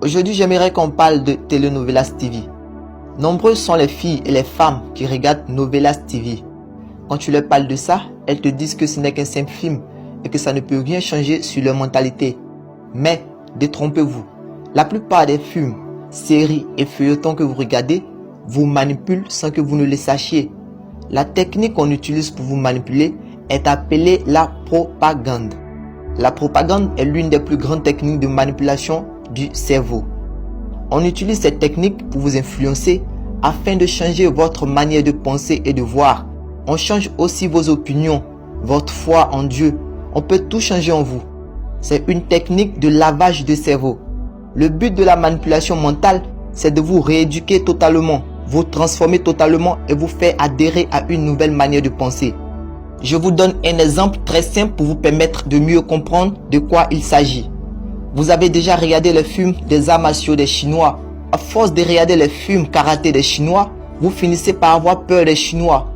Aujourd'hui, j'aimerais qu'on parle de Telenovelas TV. Nombreuses sont les filles et les femmes qui regardent Novelas TV. Quand tu leur parles de ça, elles te disent que ce n'est qu'un simple film et que ça ne peut rien changer sur leur mentalité. Mais, détrompez-vous, la plupart des films, séries et feuilletons que vous regardez vous manipulent sans que vous ne le sachiez. La technique qu'on utilise pour vous manipuler est appelée la propagande. La propagande est l'une des plus grandes techniques de manipulation du cerveau. On utilise cette technique pour vous influencer afin de changer votre manière de penser et de voir. On change aussi vos opinions, votre foi en Dieu. On peut tout changer en vous. C'est une technique de lavage de cerveau. Le but de la manipulation mentale, c'est de vous rééduquer totalement, vous transformer totalement et vous faire adhérer à une nouvelle manière de penser. Je vous donne un exemple très simple pour vous permettre de mieux comprendre de quoi il s'agit. Vous avez déjà regardé les films des arts martiaux des Chinois. À force de regarder les films karaté des Chinois, vous finissez par avoir peur des Chinois.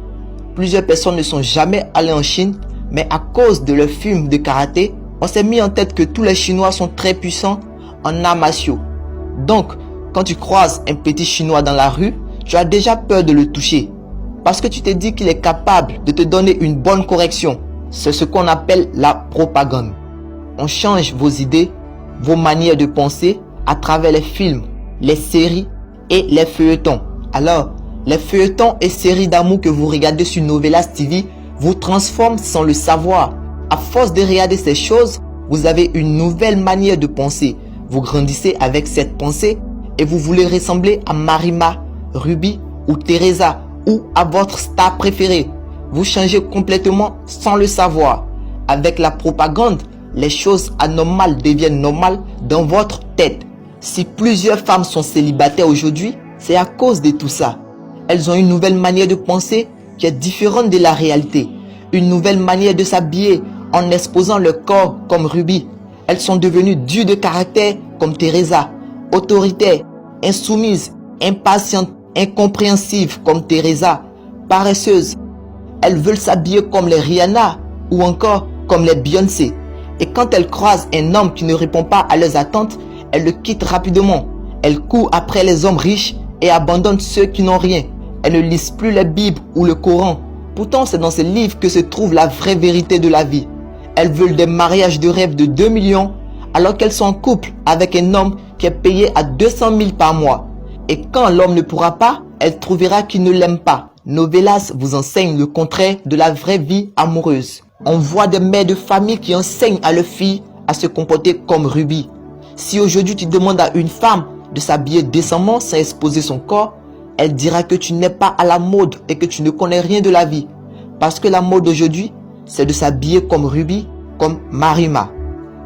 Plusieurs personnes ne sont jamais allées en Chine, mais à cause de leurs films de karaté, on s'est mis en tête que tous les Chinois sont très puissants en arts martiaux. Donc, quand tu croises un petit Chinois dans la rue, tu as déjà peur de le toucher. Parce que tu t'es dit qu'il est capable de te donner une bonne correction. C'est ce qu'on appelle la propagande. On change vos idées, vos manières de penser à travers les films, les séries et les feuilletons. Alors, les feuilletons et séries d'amour que vous regardez sur Novelas TV vous transforment sans le savoir. À force de regarder ces choses, vous avez une nouvelle manière de penser. Vous grandissez avec cette pensée et vous voulez ressembler à Marima, Ruby ou Teresa ou à votre star préférée. Vous changez complètement sans le savoir. Avec la propagande, les choses anormales deviennent normales dans votre tête. Si plusieurs femmes sont célibataires aujourd'hui, c'est à cause de tout ça. Elles ont une nouvelle manière de penser qui est différente de la réalité. Une nouvelle manière de s'habiller en exposant leur corps comme Ruby. Elles sont devenues dures de caractère comme Teresa, autoritaires, insoumises, impatientes, incompréhensives comme Teresa, paresseuses. Elles veulent s'habiller comme les Rihanna ou encore comme les Beyoncé. Et quand elles croisent un homme qui ne répond pas à leurs attentes, elles le quittent rapidement. Elles courent après les hommes riches et abandonnent ceux qui n'ont rien. Elles ne lisent plus la Bible ou le Coran. Pourtant, c'est dans ces livres que se trouve la vraie vérité de la vie. Elles veulent des mariages de rêve de 2 millions alors qu'elles sont en couple avec un homme qui est payé à 200 000 par mois. Et quand l'homme ne pourra pas, elle trouvera qu'il ne l'aime pas. Novelas vous enseigne le contraire de la vraie vie amoureuse. On voit des mères de famille qui enseignent à leurs filles à se comporter comme Ruby. Si aujourd'hui tu demandes à une femme de s'habiller décemment sans exposer son corps, elle dira que tu n'es pas à la mode et que tu ne connais rien de la vie. Parce que la mode aujourd'hui, c'est de s'habiller comme Ruby, comme Marima.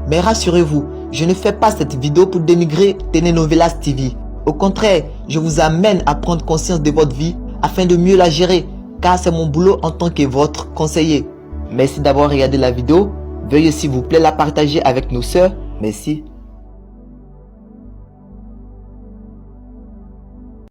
Mais rassurez-vous, je ne fais pas cette vidéo pour dénigrer Telenovelas TV. Au contraire, je vous amène à prendre conscience de votre vie afin de mieux la gérer, car c'est mon boulot en tant que votre conseiller. Merci d'avoir regardé la vidéo. Veuillez s'il vous plaît la partager avec nos sœurs. Merci.